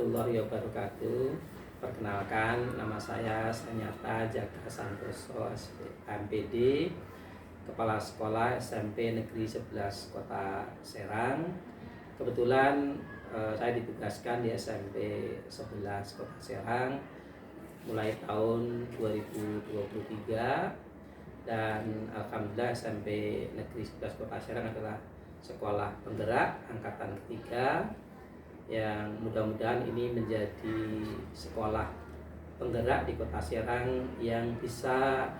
warahmatullahi wabarakatuh. Perkenalkan, nama saya Sanyata Jaka Santoso, MPD, Kepala Sekolah SMP Negeri 11 Kota Serang. Kebetulan saya ditugaskan di SMP 11 Kota Serang mulai tahun 2023, dan alhamdulillah SMP Negeri 11 Kota Serang adalah sekolah penggerak angkatan ketiga, yang mudah-mudahan ini menjadi sekolah penggerak di Kota Serang yang bisa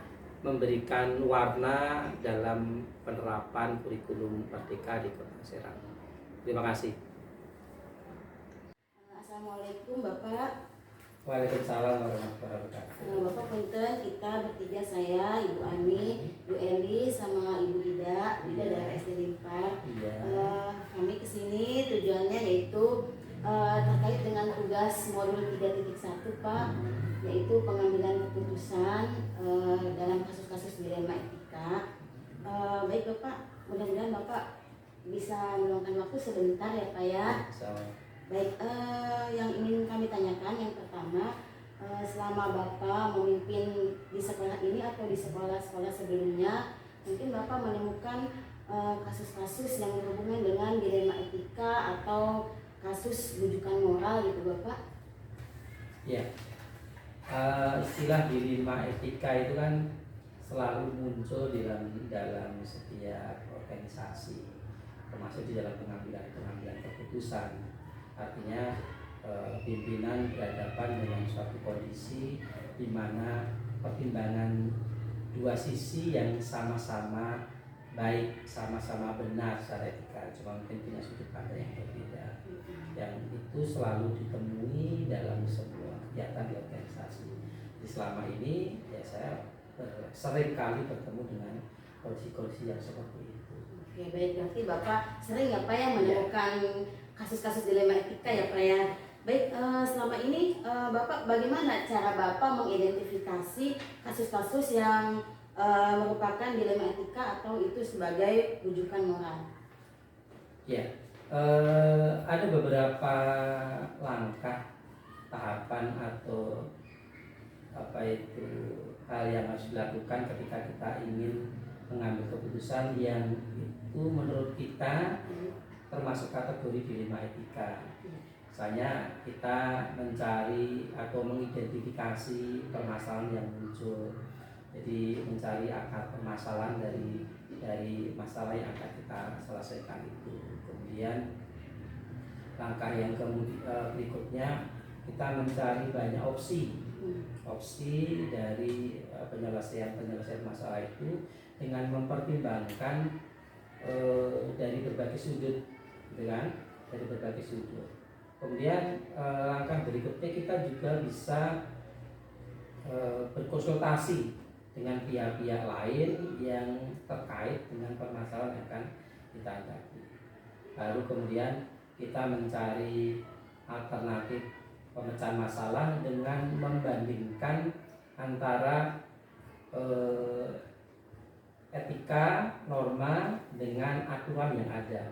memberikan warna dalam penerapan kurikulum Merdeka di Kota Serang. Terima kasih. Assalamualaikum Bapak. Waalaikumsalam warahmatullahi wabarakatuh. Bapak punten, kita bertiga, saya, Ibu Ani, Bu Eli, sama Ibu Ida dari SD Limpar. Kami kesini tujuannya yaitu terkait dengan tugas modul 3.1 Pak, yaitu pengambilan keputusan dalam kasus-kasus dilema etika. Baik Bapak, mudah-mudahan Bapak bisa meluangkan waktu sebentar ya Pak ya. Baik, yang ingin kami tanyakan yang pertama, selama Bapak memimpin di sekolah ini atau di sekolah-sekolah sebelumnya, mungkin Bapak menemukan kasus-kasus yang berhubungan dengan dilema etika atau kasus rujukan moral gitu Bapak? Ya, istilah dilema etika itu kan selalu muncul dalam setiap organisasi, termasuk di dalam pengambilan keputusan. Artinya pimpinan berhadapan dengan suatu kondisi di mana pertimbangan dua sisi yang sama-sama baik, sama-sama benar secara etika, cuma mungkin punya sudut pandang yang berbeda. Yang itu selalu ditemui dalam sebuah kegiatan di organisasi. Di selama ini ya saya sering kali bertemu dengan kondisi-kondisi yang seperti itu. Oke, baik, berarti Bapak sering ya Pak ya menemukan kasus-kasus dilema etika ya Pak ya. Baik, selama ini Bapak bagaimana cara Bapak mengidentifikasi kasus-kasus yang merupakan dilema etika atau itu sebagai rujukan moral? Ya, ada beberapa langkah, tahapan atau hal yang harus dilakukan ketika kita ingin mengambil keputusan yang itu menurut kita termasuk kategori dilema etika. Misalnya kita mencari atau mengidentifikasi permasalahan yang muncul. Jadi mencari akar permasalahan dari masalah yang akan kita selesaikan itu. Kemudian langkah yang berikutnya kita mencari banyak opsi dari penyelesaian masalah itu dengan mempertimbangkan dari berbagai sudut, dari berbagai sudut. Kemudian langkah berikutnya kita juga bisa berkonsultasi dengan pihak-pihak lain yang terkait dengan permasalahan yang akan kita hadapi. Lalu kemudian kita mencari alternatif pemecahan masalah dengan membandingkan antara etika, norma dengan aturan yang ada.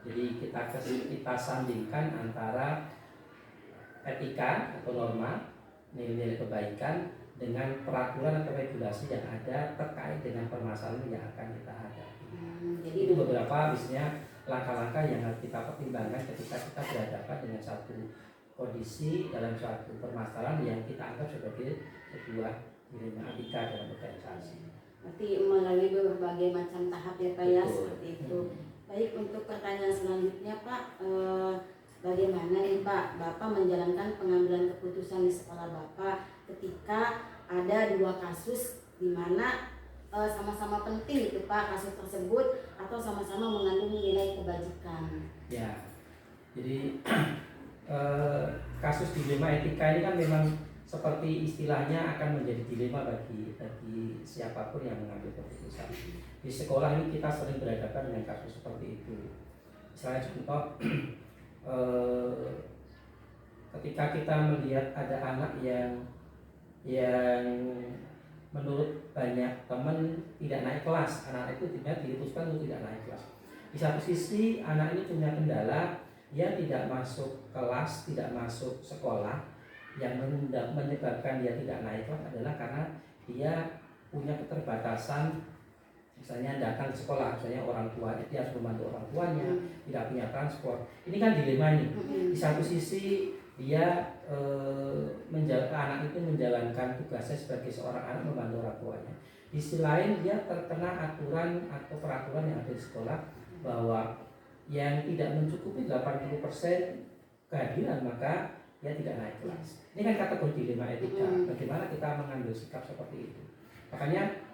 Jadi kita sandingkan antara etika atau norma, nilai-nilai kebaikan, dengan peraturan atau regulasi yang ada terkait dengan permasalahan yang akan kita hadapi. Jadi itu beberapa misalnya langkah-langkah yang harus kita pertimbangkan ketika kita berhadapan dengan satu kondisi dalam suatu permasalahan yang kita anggap sebagai sebuah dilema etika dalam organisasi. Berarti melalui berbagai macam tahap ya Pak ya, seperti itu. Baik, untuk pertanyaan selanjutnya Pak, bagaimana nih Pak Bapak menjalankan pengambilan keputusan di sekolah Bapak ketika ada dua kasus di mana sama-sama penting itu Pak kasus tersebut atau sama-sama mengandung nilai kebajikan? Ya, jadi kasus dilema etika ini kan memang seperti istilahnya akan menjadi dilema bagi siapapun yang mengambil keputusan. Di sekolah ini kita sering berhadapan dengan kasus seperti itu. Misalnya contoh, ketika kita melihat ada anak yang menurut banyak teman tidak naik kelas, anak itu tidak diputuskan untuk tidak naik kelas. Di satu sisi anak ini punya kendala dia tidak masuk kelas, tidak masuk sekolah, yang menyebabkan dia tidak naik kelas adalah karena dia punya keterbatasan. Misalnya datang ke sekolah, misalnya orang tua dia harus membantu orang tuanya, tidak punya transport. Ini kan dilema nih. Di satu sisi dia anak itu menjalankan tugasnya sebagai seorang anak membantu orang tuanya. Di sisi lain dia terkena aturan atau peraturan yang ada di sekolah bahwa yang tidak mencukupi 80% kehadiran maka dia tidak naik kelas. Ini kan kategori dilema etika. Bagaimana kita mengambil sikap seperti itu? Makanya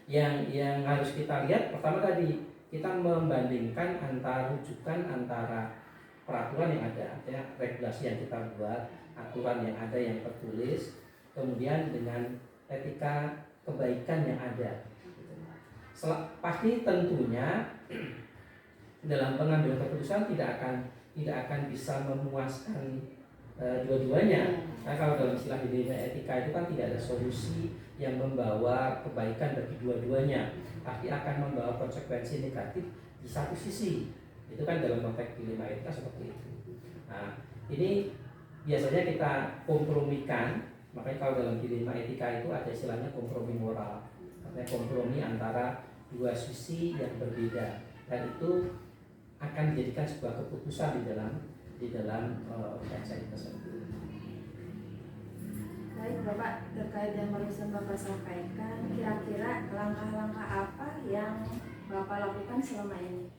yang harus kita lihat pertama tadi, kita membandingkan antara rujukan antara peraturan yang ada, artinya regulasi yang kita buat, aturan yang ada yang tertulis, kemudian dengan etika kebaikan yang ada. Pasti tentunya dalam pengambilan keputusan tidak akan bisa memuaskan dua-duanya. Nah, kalau dalam istilah dilema etika itu kan tidak ada solusi yang membawa kebaikan bagi dua-duanya, tapi akan membawa konsekuensi negatif di satu sisi. Itu kan dalam konteks dilema etika seperti itu. Nah, ini biasanya kita kompromikan. Makanya kalau dalam dilema etika itu ada istilahnya kompromi moral, artinya kompromi antara dua sisi yang berbeda, dan itu akan dijadikan sebuah keputusan di dalam organisasi tersebut. Baik Bapak, terkait yang barusan Bapak sampaikan, kira-kira langkah-langkah apa yang Bapak lakukan selama ini?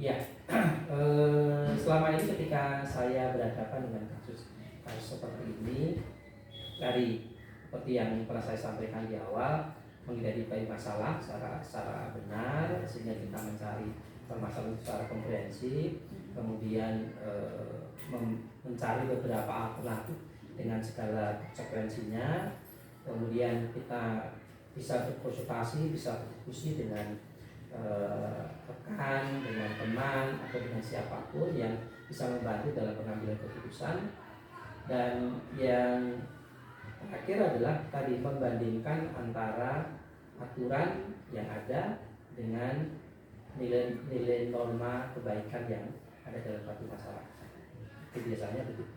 Ya, selama ini ketika saya berhadapan dengan kasus seperti ini, dari seperti yang pernah saya sampaikan di awal, mengidentifikasi masalah secara benar sehingga kita mencari permasalahan secara komprehensif, kemudian mencari beberapa alternatif dengan segala konsekuensinya, kemudian kita bisa berkonsultasi, bisa berdiskusi dengan rekan, dengan teman atau dengan siapapun yang bisa membantu dalam pengambilan keputusan. Dan yang terakhir adalah tadi membandingkan antara aturan yang ada dengan nilai norma kebaikan yang ada dalam suatu masyarakat. Itu biasanya begitu.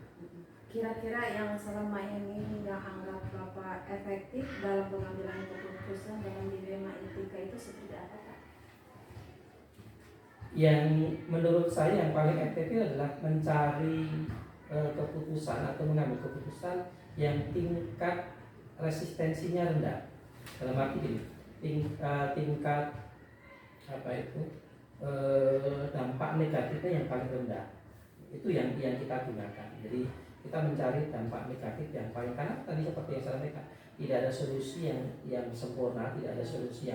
Kira-kira yang selama ini yang anggap Bapak efektif dalam pengambilan keputusan dalam dilema etika itu seperti apa Pak? Yang menurut saya yang paling efektif adalah mencari keputusan atau mengambil keputusan yang tingkat resistensinya rendah. Dalam arti ini, tingkat dampak negatifnya yang paling rendah. Itu yang kita gunakan. Jadi kita mencari dampak negatif yang paling, karena tadi seperti yang saya sampaikan, tidak ada solusi yang sempurna, tidak ada solusi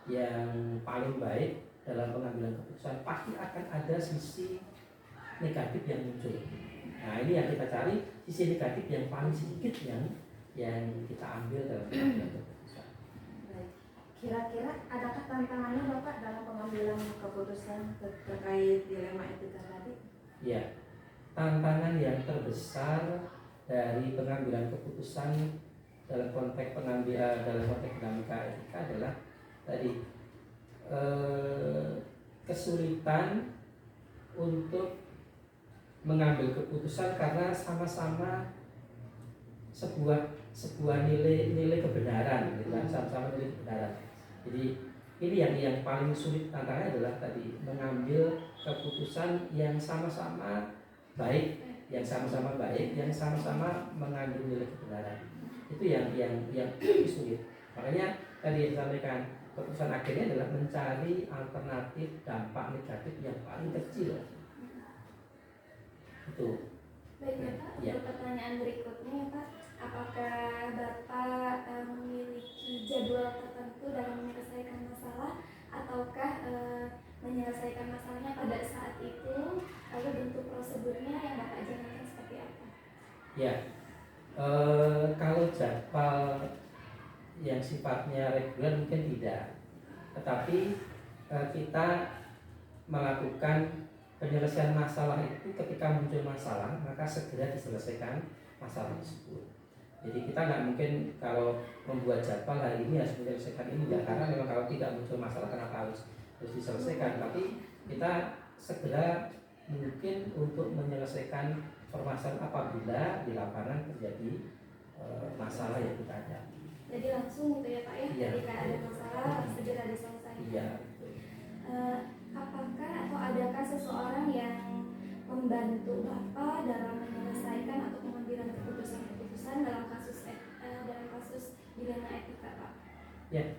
yang paling baik dalam pengambilan keputusan. Pasti akan ada sisi negatif yang muncul. Nah, ini yang kita cari, sisi negatif yang paling sedikit yang kita ambil dalam pengambilan keputusan. Baik. Kira-kira adakah tantangannya Bapak dalam pengambilan keputusan terkait dilema etika tadi? Ya, tantangan yang terbesar dari pengambilan keputusan dalam konteks dinamika etika adalah tadi kesulitan untuk mengambil keputusan karena sama-sama sebuah nilai kebenaran, gitu kan, sama-sama nilai kebenaran. Jadi ini yang paling sulit tantangannya adalah tadi mengambil keputusan yang sama-sama baik, yang sama-sama mengandung nilai kebenaran. Itu yang sulit. Makanya tadi yang disampaikan, keputusan akhirnya adalah mencari alternatif dampak negatif yang paling kecil. Itu. Baik Bapak, Ya. untuk pertanyaan berikutnya Pak, apakah Bapak memiliki jadwal tertentu dalam menyelesaikan masalah, ataukah menyelesaikan masalahnya pada saat itu, lalu bentuk prosedurnya yang Bapak jalankan seperti apa? Ya, kalau jadwal yang sifatnya reguler mungkin tidak, tetapi kita melakukan penyelesaian masalah itu ketika muncul masalah maka segera diselesaikan masalah tersebut. Jadi kita nggak mungkin kalau membuat jadwal hari ini harus menyelesaikan ini, enggak, karena memang kalau tidak muncul masalah kenapa harus diselesaikan, tapi kita segera mungkin untuk menyelesaikan permasalahan apabila di lapangan terjadi masalah yang kita hadapi. Jadi langsung gitu ya Pak ya, Iya. ketika ada masalah segera diselesaikan. Iya. Apakah atau adakah seseorang yang membantu Bapak dalam menyelesaikan atau pengambilan keputusan-keputusan dalam kasus dilema etika Pak? Ya,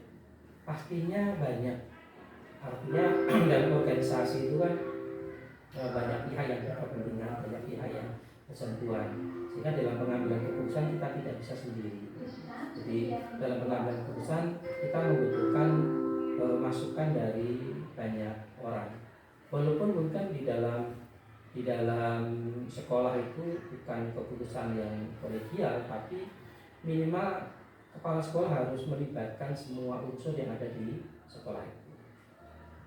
pastinya banyak. Artinya dalam organisasi itu kan banyak pihak yang berkepentingan, banyak pihak yang bersentuhan. Sehingga dalam pengambilan keputusan kita tidak bisa sendiri. Jadi dalam pengambilan keputusan kita membutuhkan masukan dari banyak orang. Walaupun bukan di dalam sekolah itu bukan keputusan yang kolegial, tapi minimal kepala sekolah harus melibatkan semua unsur yang ada di sekolah itu.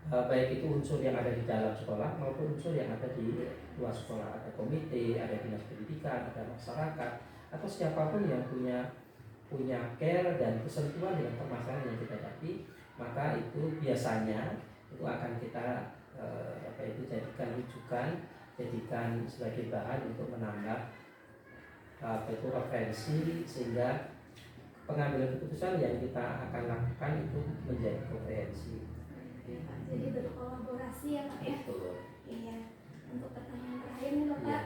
Baik itu unsur yang ada di dalam sekolah maupun unsur yang ada di luar sekolah. Ada komite, ada dinas pendidikan, ada masyarakat, atau siapapun yang punya care dan kesentuhan dengan permasalahan yang kita hadapi, maka itu biasanya itu akan kita jadikan rujukan, jadikan sebagai bahan untuk menambah referensi, sehingga pengambilan keputusan yang kita akan lakukan itu menjadi komprehensi. Jadi berkolaborasi ya Pak ya. Betul. Iya. Untuk pertanyaan terakhir nih Bapak,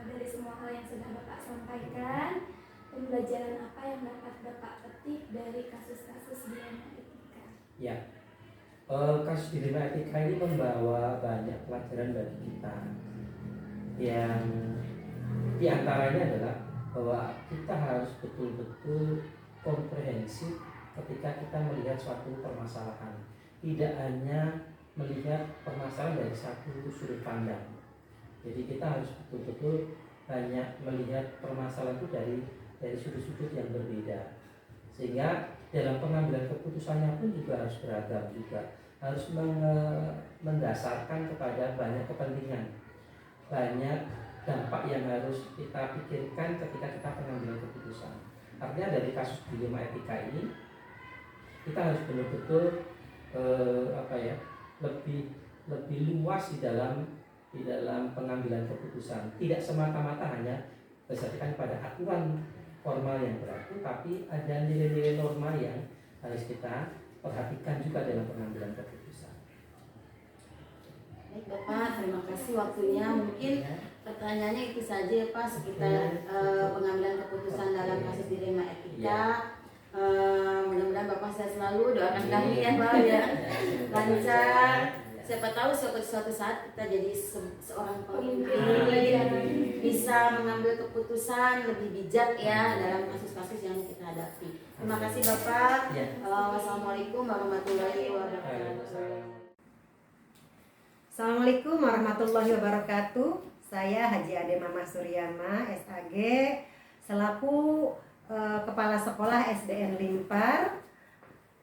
dari semua hal yang sudah Bapak sampaikan, pembelajaran apa yang dapat Bapak petik dari kasus-kasus dilema etika? Ya, kasus dilema etika ini membawa banyak pelajaran bagi kita. Yang diantaranya adalah bahwa kita harus betul-betul komprehensif ketika kita melihat suatu permasalahan. Tidak hanya melihat permasalahan dari satu sudut pandang. Jadi kita harus betul-betul banyak melihat permasalahan itu dari sudut-sudut yang berbeda. Sehingga dalam pengambilan keputusannya pun juga harus beragam juga. Harus mendasarkan kepada banyak kepentingan. Banyak dampak yang harus kita pikirkan ketika kita pengambilan keputusan. Artinya dari kasus dilema etika ini kita harus betul-betul lebih luas di dalam pengambilan keputusan. Tidak semata-mata hanya berdasarkan pada aturan formal yang berlaku, tapi ada nilai-nilai norma yang harus kita perhatikan juga dalam pengambilan keputusan. Baik Bapak, terima kasih waktunya. Mungkin pertanyaannya itu saja ya Pak sekitar pengambilan keputusan dalam kasus dilema etika. Mudah-mudahan Bapak sehat selalu, doakan kami ya Pak ya, lancar. Siapa tahu suatu saat kita jadi seorang pemimpin, bisa mengambil keputusan lebih bijak ya dalam kasus-kasus yang kita hadapi. Terima kasih Bapak. Wassalamualaikum warahmatullahi wabarakatuh. Assalamualaikum warahmatullahi wabarakatuh. Saya Haji Ade Mama Suryama, SAG, selaku Kepala Sekolah SDN Limpar,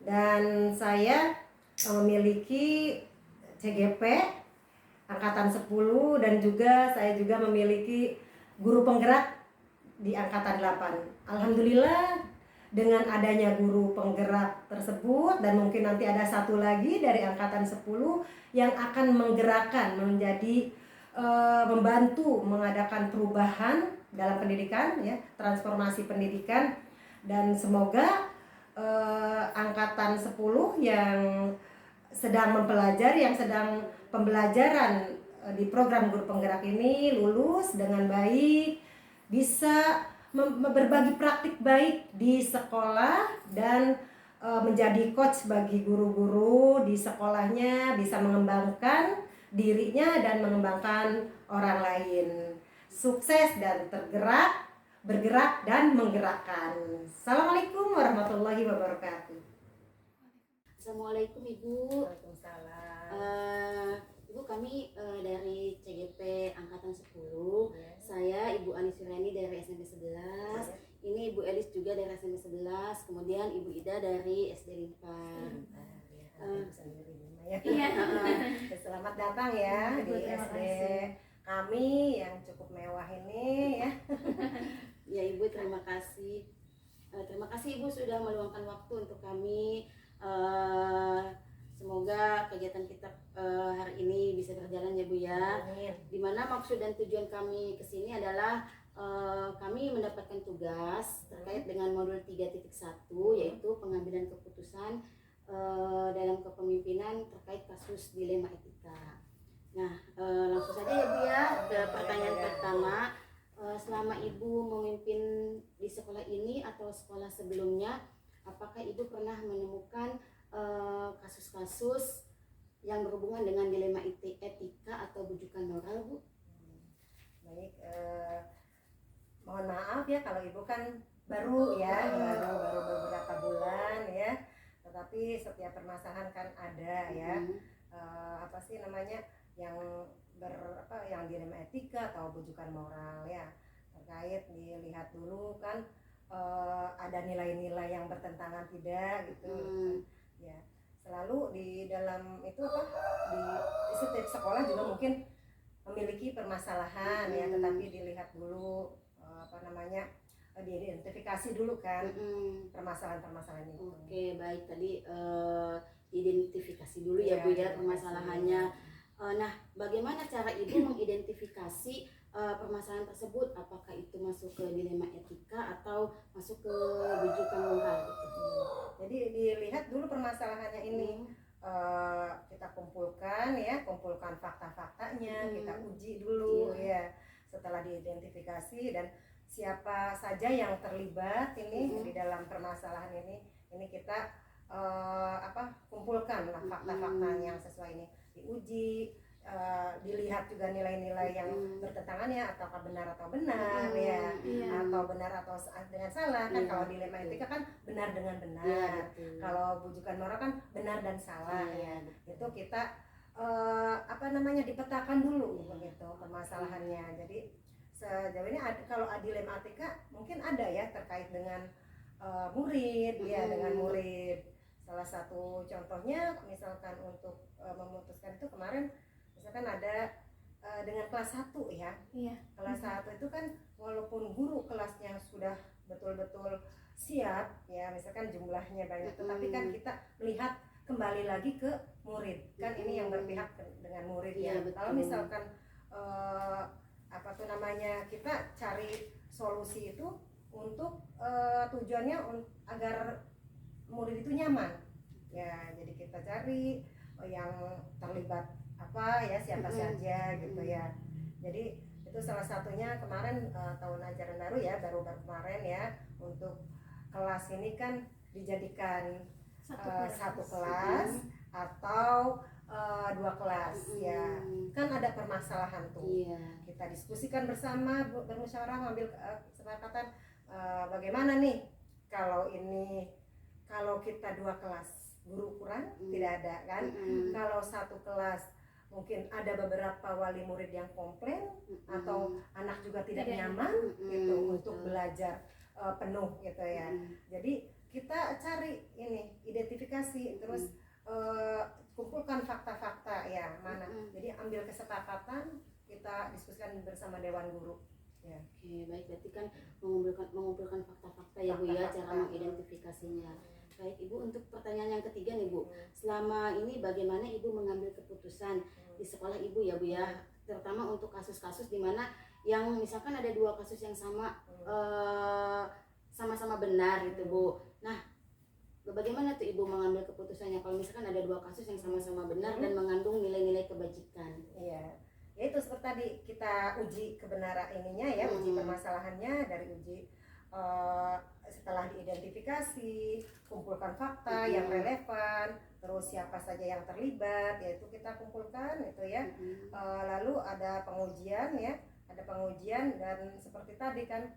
dan saya memiliki CGP Angkatan 10 dan saya juga memiliki guru penggerak di Angkatan 8. Alhamdulillah dengan adanya guru penggerak tersebut, dan mungkin nanti ada satu lagi dari Angkatan 10 yang akan menggerakkan menjadi membantu mengadakan perubahan dalam pendidikan ya, transformasi pendidikan, dan semoga Angkatan 10 yang sedang mempelajari, yang sedang pembelajaran di program guru penggerak ini lulus dengan baik, bisa berbagi praktik baik di sekolah, dan menjadi coach bagi guru-guru di sekolahnya, bisa mengembangkan dirinya dan mengembangkan orang lain. Sukses dan bergerak dan menggerakkan. Assalamualaikum warahmatullahi wabarakatuh. Assalamualaikum Ibu. Waalaikumsalam. Ibu, kami dari CGP Angkatan 10. Saya Ibu Ani Suryani dari SMP 11. Ini Ibu Elis juga dari SMP 11. Kemudian Ibu Ida dari SD Limpar. Selamat datang ya di SD kami yang cukup mewah ini ya. Ya Ibu, terima kasih. Terima kasih Ibu sudah meluangkan waktu untuk kami. Semoga kegiatan kita hari ini bisa berjalan ya Bu ya. Amin. Dimana maksud dan tujuan kami ke sini adalah kami mendapatkan tugas terkait dengan modul 3.1 yaitu pengambilan keputusan dalam kepemimpinan terkait kasus dilema etika. Nah, langsung saja ya Bu ya ke pertanyaan pertama. Selama Ibu memimpin di sekolah ini atau sekolah sebelumnya, apakah Ibu pernah menemukan kasus-kasus yang berhubungan dengan dilema etika atau bujukan moral, Bu? Baik, mohon maaf ya kalau Ibu kan baru ya, baru beberapa bulan ya. Tetapi setiap permasalahan kan ada ya. Apa sih namanya yang yang dilema etika atau bujukan moral ya. Terkait dilihat dulu kan ada nilai-nilai yang bertentangan tidak gitu. Ya, selalu di dalam itu di setiap sekolah juga mungkin memiliki permasalahan ya, tetapi dilihat dulu diidentifikasi dulu kan permasalahan-permasalahan itu. Oke, baik, tadi identifikasi dulu ya Bu ya permasalahannya. Nah, bagaimana cara Ibu mengidentifikasi permasalahan tersebut? Apakah itu masuk ke dilema etika atau masuk ke bujukan moral gitu? Jadi dilihat dulu permasalahannya ini. Kita kumpulkan fakta-faktanya, kita uji dulu ya. Setelah diidentifikasi dan siapa saja yang terlibat ini di dalam permasalahan ini kita kumpulkan fakta-faktanya yang sesuai ini, diuji, dilihat juga nilai-nilai yang bertentangan ya, apakah benar atau benar ya, atau benar atau dengan salah kan. Kalau dilema etika kan benar dengan benar, kalau bujukan moral kan benar dan salah ya. Itu kita dipetakan dulu begitu permasalahannya. Jadi sejauh ini kalau dilema etika mungkin ada ya terkait dengan murid ya, dengan murid. Salah satu contohnya misalkan untuk memutuskan itu kemarin misalkan ada dengan kelas 1 ya. Kelas 1 itu kan walaupun guru kelasnya sudah betul-betul siap ya, misalkan jumlahnya banyak, tetapi kan kita melihat kembali lagi ke murid. Kan ini yang berpihak dengan murid ya. Kalau misalkan kita cari solusi itu untuk tujuannya agar murid itu nyaman ya. Jadi kita cari yang terlibat siapa saja gitu ya. Jadi itu salah satunya kemarin tahun ajaran baru ya, baru kemarin ya, untuk kelas ini kan dijadikan satu kelas atau 2 kelas ya. Kan ada permasalahan tuh. Kita diskusikan bersama, bermusyawarah, ngambil kesepakatan bagaimana nih kalau kita 2 kelas, guru kurang tidak ada kan. Kalau 1 kelas mungkin ada beberapa wali murid yang komplain atau anak juga tidak nyaman gitu untuk belajar penuh gitu ya. Jadi kita cari ini, identifikasi, terus kumpulkan fakta-fakta ya mana. Jadi ambil kesepakatan, kita diskusikan bersama dewan guru ya. Oke, baik, berarti kan mengumpulkan fakta-fakta ya Bu ya, cara mengidentifikasinya. Baik Ibu, untuk pertanyaan yang ketiga nih Bu, selama ini bagaimana Ibu mengambil keputusan di sekolah Ibu ya Bu ya, terutama untuk kasus-kasus di mana yang misalkan ada 2 kasus yang sama-sama benar gitu Bu. Nah, bagaimana tuh Ibu mengambil keputusannya kalau misalkan ada 2 kasus yang sama-sama benar dan mengandung nilai-nilai kebajikan? Iya, ya itu seperti tadi kita uji kebenaran ininya ya, uji permasalahannya dari uji setelah diidentifikasi, kumpulkan fakta yang relevan, terus siapa saja yang terlibat, yaitu kita kumpulkan itu ya. Lalu ada pengujian ya, dan seperti tadi kan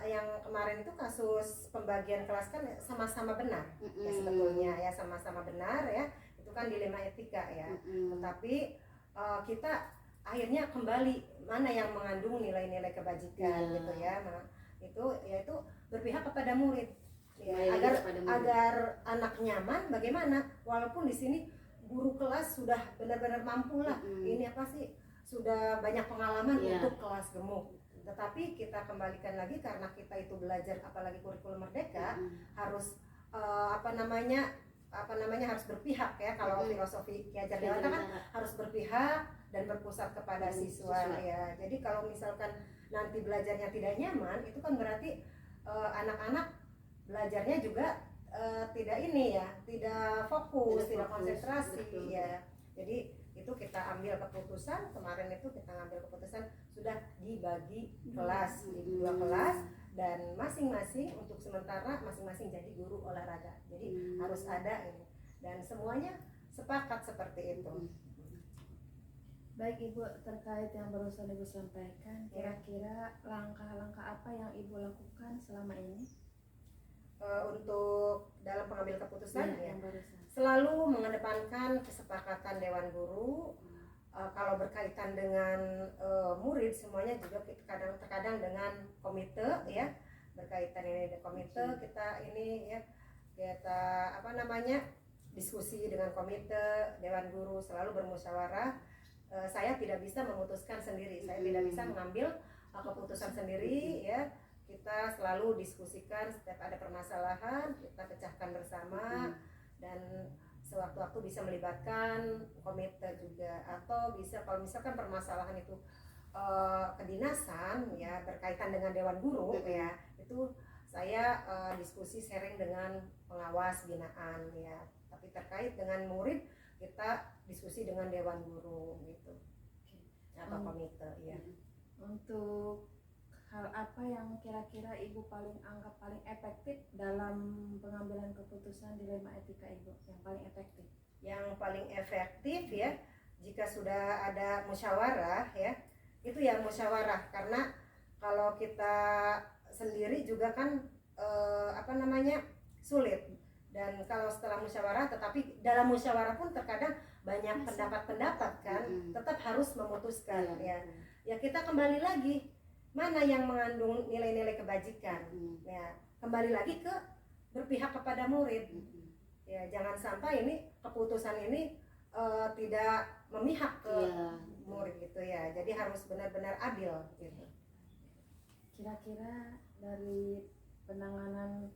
yang kemarin itu kasus pembagian kelas kan sama-sama benar ya, sebetulnya ya sama-sama benar ya, itu kan dilema etika ya. Tetapi kita akhirnya kembali mana yang mengandung nilai-nilai kebajikan gitu ya. Nah, itu yaitu berpihak kepada murid ya, agar anak nyaman. Bagaimana walaupun di sini guru kelas sudah benar-benar mampu lah, ini sudah banyak pengalaman untuk kelas gemuk, tetapi kita kembalikan lagi karena kita itu belajar apalagi kurikulum merdeka harus harus berpihak ya. Kalau filosofi Ki Hajar Dewantara kan harus berpihak dan berpusat kepada siswa ya. Jadi kalau misalkan nanti belajarnya tidak nyaman, itu kan berarti anak-anak belajarnya juga tidak fokus, tidak konsentrasi. Betul. Ya. Jadi itu kita ambil keputusan, kemarin itu kita ngambil keputusan sudah dibagi kelas, di 2 kelas, dan masing-masing untuk sementara masing-masing jadi guru olahraga. Jadi harus ada ini, dan semuanya sepakat seperti itu. Baik Ibu, terkait yang barusan Ibu sampaikan, kira-kira langkah-langkah apa yang Ibu lakukan selama ini? Untuk dalam pengambil keputusan yang barusan. Selalu mengedepankan kesepakatan Dewan Guru. Kalau berkaitan dengan murid, semuanya juga terkadang dengan komite ya, berkaitan ini dengan komite, kita ini ya, kita diskusi dengan komite Dewan Guru, selalu bermusyawarah. Saya tidak bisa memutuskan sendiri, saya tidak bisa mengambil keputusan sendiri ya. Kita selalu diskusikan setiap ada permasalahan, kita pecahkan bersama, dan sewaktu-waktu bisa melibatkan komite juga, atau bisa kalau misalkan permasalahan itu kedinasan ya, berkaitan dengan Dewan Guru ya, itu saya diskusi sharing dengan pengawas binaan ya. Tapi terkait dengan murid, kita diskusi dengan Dewan Guru gitu atau komite ya. Untuk hal apa yang kira-kira Ibu anggap paling efektif dalam pengambilan keputusan dilema etika Ibu? Yang paling efektif? Yang paling efektif ya, jika sudah ada musyawarah ya, itu ya musyawarah. Karena kalau kita sendiri juga kan sulit. Dan kalau setelah musyawarah, tetapi dalam musyawarah pun terkadang banyak pendapat-pendapat kan, tetap harus memutuskan ya. Ya kita kembali lagi, mana yang mengandung nilai-nilai kebajikan ya, kembali lagi ke berpihak kepada murid ya. Jangan sampai ini keputusan ini tidak memihak ke murid gitu ya. Jadi harus benar-benar adil gitu. Kira-kira dari penanganan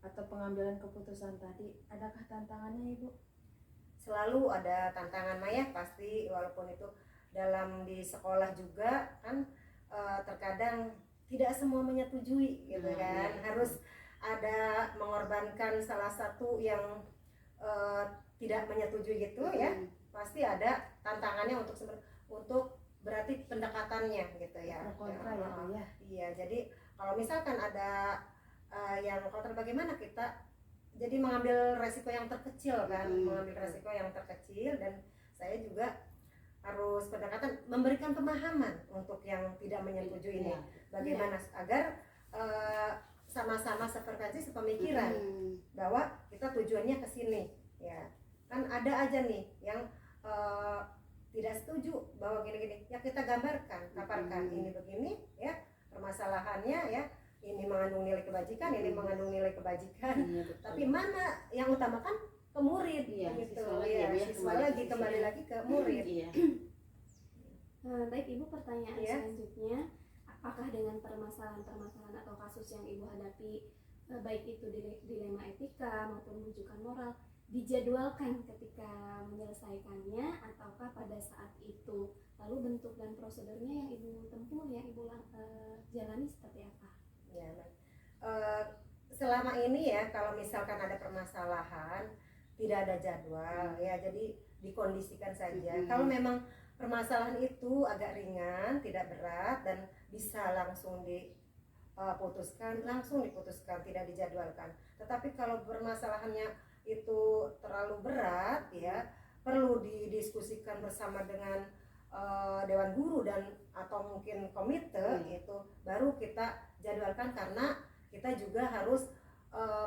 atau pengambilan keputusan tadi, adakah tantangannya Ibu? Selalu ada tantangan Maya, pasti, walaupun itu dalam di sekolah juga kan terkadang tidak semua menyetujui gitu kan. Harus ada mengorbankan salah satu yang tidak menyetujui gitu ya. Pasti ada tantangannya untuk berarti pendekatannya gitu ya. Kontra ya. Iya, jadi kalau misalkan ada yang kontra, bagaimana kita jadi mengambil resiko yang terkecil kan, mengambil resiko yang terkecil. Dan saya juga harus pendekatan memberikan pemahaman untuk yang tidak menyetujui ini, bagaimana agar sama-sama sefrekuensi, sepemikiran bahwa kita tujuannya ke sini ya. Kan ada aja nih yang tidak setuju bahwa gini-gini ya, kita gambarkan, paparkan ini begini ya permasalahannya ya, ini mengandung nilai kebajikan, ini mengandung nilai kebajikan, tapi mana yang utamakan ke murid gitu ya, siswa lagi kembali lagi ke murid. Baik Ibu, pertanyaan selanjutnya, apakah dengan permasalahan-permasalahan atau kasus yang Ibu hadapi, baik itu dilema etika maupun rujukan moral, dijadwalkan ketika menyelesaikannya, ataukah pada saat itu? Lalu bentuk dan prosedurnya yang Ibu tempuh, yang Ibu jalani seperti apa? Ya, selama ini ya, kalau misalkan ada permasalahan tidak ada jadwal ya, jadi dikondisikan saja. Kalau memang permasalahan itu agak ringan, tidak berat, dan bisa langsung diputuskan, langsung diputuskan, tidak dijadwalkan. Tetapi kalau permasalahannya itu terlalu berat ya, perlu didiskusikan bersama dengan Dewan Guru dan atau mungkin komite, itu baru kita jadwalkan, karena kita juga harus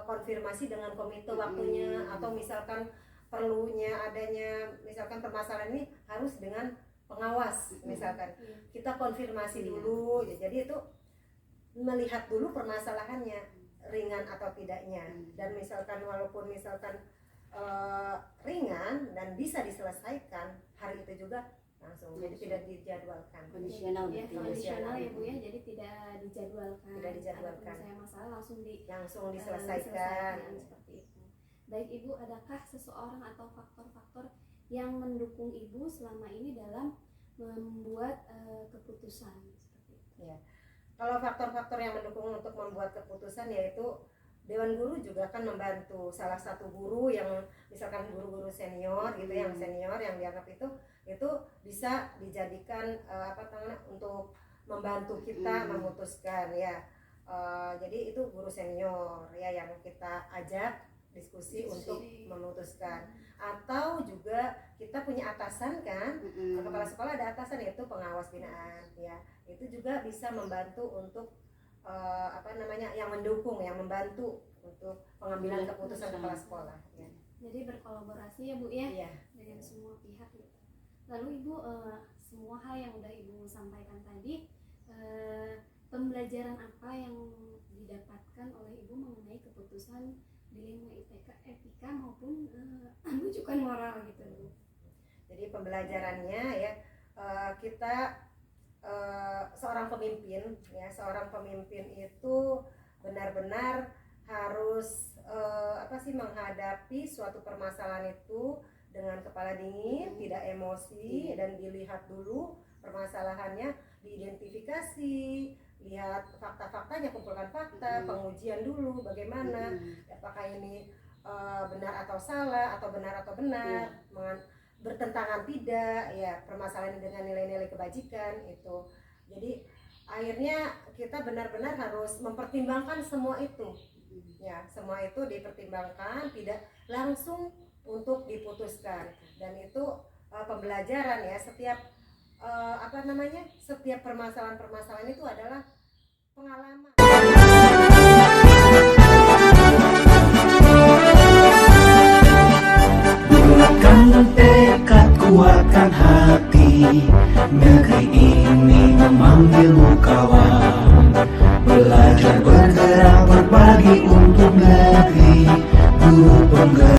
konfirmasi dengan komite waktunya, atau misalkan perlunya adanya misalkan permasalahan ini harus dengan pengawas, misalkan kita konfirmasi dulu ya. Jadi itu melihat dulu permasalahannya ringan atau tidaknya, dan misalkan walaupun misalkan ringan dan bisa diselesaikan hari itu juga langsung, jadi tidak dijadwalkan. Kondisional ya, kondisional ya Bu ya, jadi tidak dijadwalkan. Tidak dijadwalkan. Ada masalah langsung diselesaikan. Seperti itu. baik Ibu, adakah seseorang atau faktor-faktor yang mendukung Ibu selama ini dalam membuat keputusan seperti itu? Ya. Kalau faktor-faktor yang mendukung untuk membuat keputusan yaitu Dewan Guru juga akan membantu. Salah satu guru yang misalkan guru-guru senior gitu, yang senior yang dianggap itu bisa dijadikan untuk membantu kita memutuskan ya. Jadi itu guru senior ya yang kita ajak diskusi untuk memutuskan. Atau juga kita punya atasan kan, kepala sekolah ada atasan yaitu pengawas binaan ya. Itu juga bisa membantu untuk yang mendukung, yang membantu untuk pengambilan keputusan kepala sekolah ya. Jadi berkolaborasi ya Bu ya, Iya. dengan semua pihak gitu. Lalu Ibu, semua hal yang udah Ibu sampaikan tadi, pembelajaran apa yang didapatkan oleh Ibu mengenai keputusan dilema etika maupun rujukan moral gitu Bu? Jadi pembelajarannya ya, kita seorang pemimpin itu benar-benar harus menghadapi suatu permasalahan itu dengan kepala dingin, tidak emosi, dan dilihat dulu permasalahannya, diidentifikasi, lihat fakta-faktanya, kumpulkan fakta, pengujian dulu bagaimana, apakah ini benar atau salah, atau benar bertentangan tidak ya, permasalahan dengan nilai-nilai kebajikan itu. Jadi akhirnya kita benar-benar harus mempertimbangkan semua itu ya, semua itu dipertimbangkan, tidak langsung untuk diputuskan. Dan itu pembelajaran ya, setiap setiap permasalahan itu adalah pengalaman.